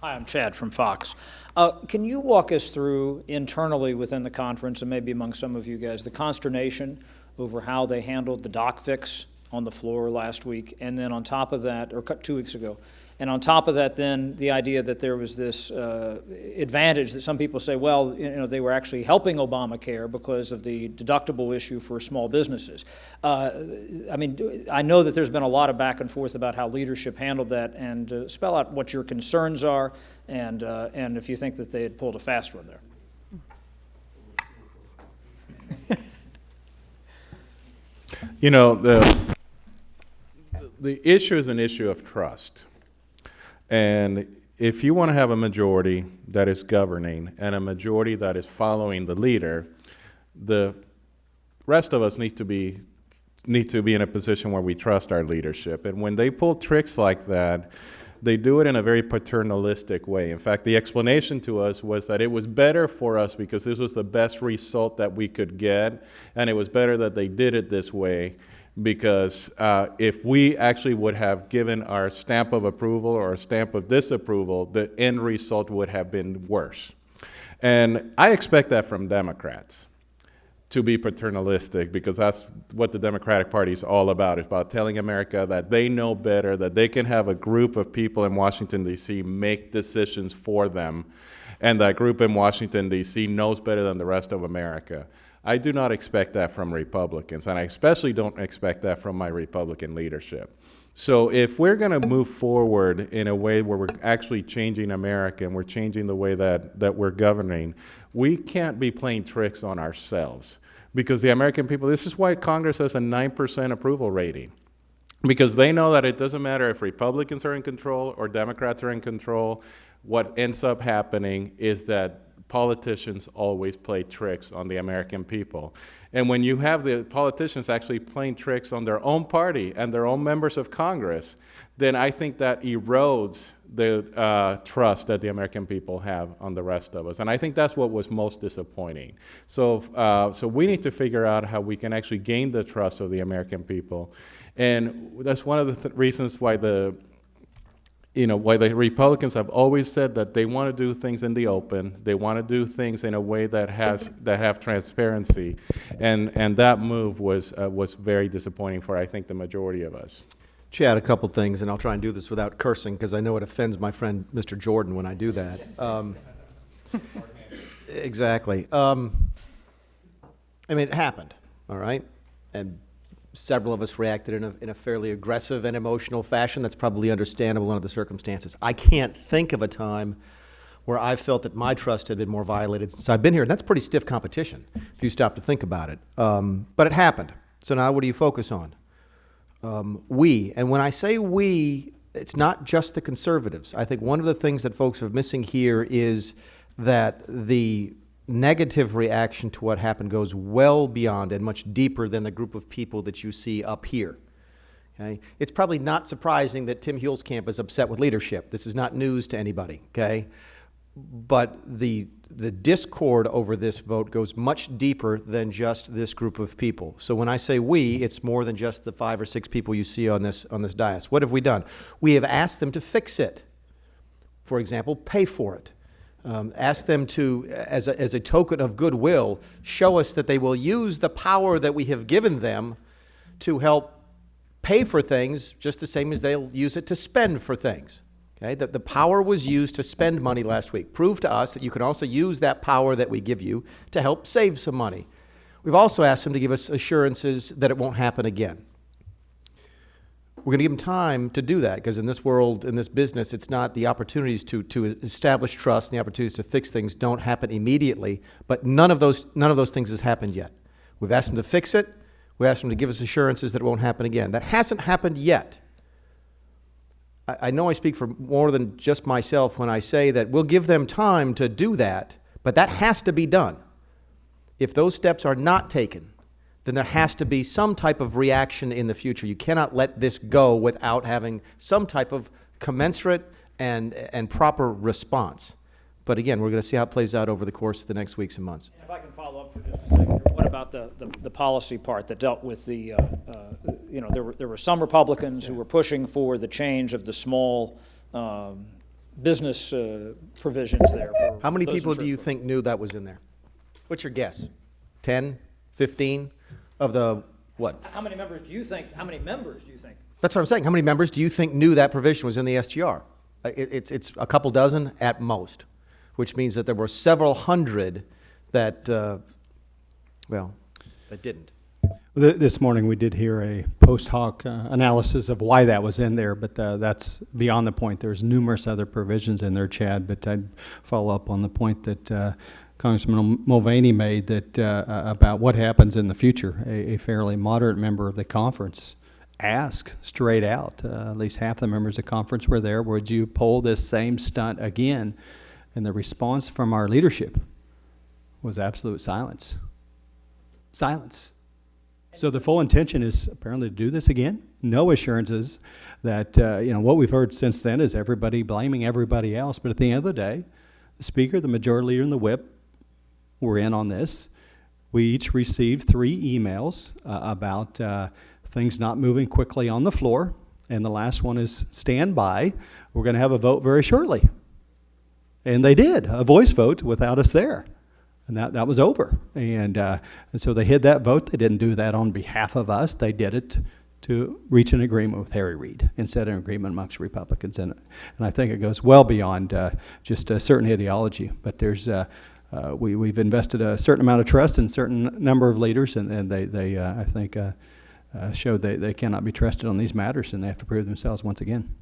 Hi, I'm Chad from Fox. Can you walk us through internally within the conference, and maybe among some of you guys, the consternation over how they handled the doc fix on the floor last week, and then on top of that, or 2 weeks ago, and on top of that, then the idea that there was this advantage that some people say, well, they were actually helping Obamacare because of the deductible issue for small businesses. I know that there's been a lot of back and forth about how leadership handled that, and spell out what your concerns are, and if you think that they had pulled a fast one there. The issue is an issue of trust. And if you want to have a majority that is governing and a majority that is following the leader, the rest of us need to be in a position where we trust our leadership. And when they pull tricks like that, they do it in a very paternalistic way. In fact, the explanation to us was that it was better for us because this was the best result that we could get, and it was better that they did it this way, because if we actually would have given our stamp of approval or a stamp of disapproval, the end result would have been worse. And I expect that from Democrats, to be paternalistic, because that's what the Democratic Party is all about. It's about telling America that they know better, that they can have a group of people in Washington, D.C. make decisions for them, and that group in Washington, D.C. knows better than the rest of America. I do not expect that from Republicans, and I especially don't expect that from my Republican leadership. So if we're going to move forward in a way where we're actually changing America and we're changing the way that we're governing, we can't be playing tricks on ourselves. Because the American people, this is why Congress has a 9% approval rating. Because they know that it doesn't matter if Republicans are in control or Democrats are in control. What ends up happening is that politicians always play tricks on the American people. And when you have the politicians actually playing tricks on their own party and their own members of Congress, then I think that erodes the trust that the American people have on the rest of us. And I think that's what was most disappointing. So we need to figure out how we can actually gain the trust of the American people. And that's one of the reasons why why the Republicans have always said that they want to do things in the open. They want to do things in a way that have transparency, and that move was very disappointing for, I think, the majority of us. Chad, a couple things, and I'll try and do this without cursing because I know it offends my friend Mr. Jordan when I do that. Exactly. It happened, all right, and several of us reacted in a fairly aggressive and emotional fashion. That's probably understandable under the circumstances. I can't think of a time where I felt that my trust had been more violated since I've been here, and that's pretty stiff competition if you stop to think about it. But it happened. So now what do you focus on? We. And when I say we, it's not just the conservatives. I think one of the things that folks are missing here is that the negative reaction to what happened goes well beyond and much deeper than the group of people that you see up here. Okay? It's probably not surprising that Tim Huelskamp is upset with leadership. This is not news to anybody, okay? But the discord over this vote goes much deeper than just this group of people. So when I say we, it's more than just the 5 or 6 people you see on this dais. What have we done? We have asked them to fix it. For example, pay for it. Ask them to, as a token of goodwill, show us that they will use the power that we have given them to help pay for things just the same as they'll use it to spend for things. Okay? That the power was used to spend money last week. Prove to us that you can also use that power that we give you to help save some money. We've also asked them to give us assurances that it won't happen again. We're going to give them time to do that, because in this world, in this business, it's not the opportunities to establish trust and the opportunities to fix things don't happen immediately, but none of those things has happened yet. We've asked them to fix it. We asked them to give us assurances that it won't happen again. That hasn't happened yet. I know I speak for more than just myself when I say that we'll give them time to do that, but that has to be done. If those steps are not taken, then there has to be some type of reaction in the future. You cannot let this go without having some type of commensurate and proper response. But again, we're going to see how it plays out over the course of the next weeks and months. If I can follow up for just a second, what about the policy part that dealt with the, there were some Republicans who were pushing for the change of the small business provisions there. For How many those people do insurance you folks. think knew that was in there? What's your guess? 10, 15 of the, what? How many members do you think? That's what I'm saying. How many members do you think knew that provision was in the SGR? It's a couple dozen at most, which means that there were several hundred that, that didn't. This morning, we did hear a post hoc analysis of why that was in there, but that's beyond the point. There's numerous other provisions in there, Chad, but I'd follow up on the point that Congressman Mulvaney made that about what happens in the future. A fairly moderate member of the conference asked straight out, at least half the members of the conference were there, would you pull this same stunt again? And the response from our leadership was absolute silence. Silence. So the full intention is apparently to do this again. No assurances that, what we've heard since then is everybody blaming everybody else. But at the end of the day, the Speaker, the Majority Leader, and the Whip were in on this. We each received 3 emails about things not moving quickly on the floor. And the last one is stand by. We're going to have a vote very shortly. And they did, a voice vote without us there. And that was over. And so they hid that vote. They didn't do that on behalf of us. They did it to reach an agreement with Harry Reid instead of an agreement amongst Republicans. And I think it goes well beyond just a certain ideology. But there's we've invested a certain amount of trust in a certain number of leaders, and they I think, showed they cannot be trusted on these matters, and they have to prove themselves once again.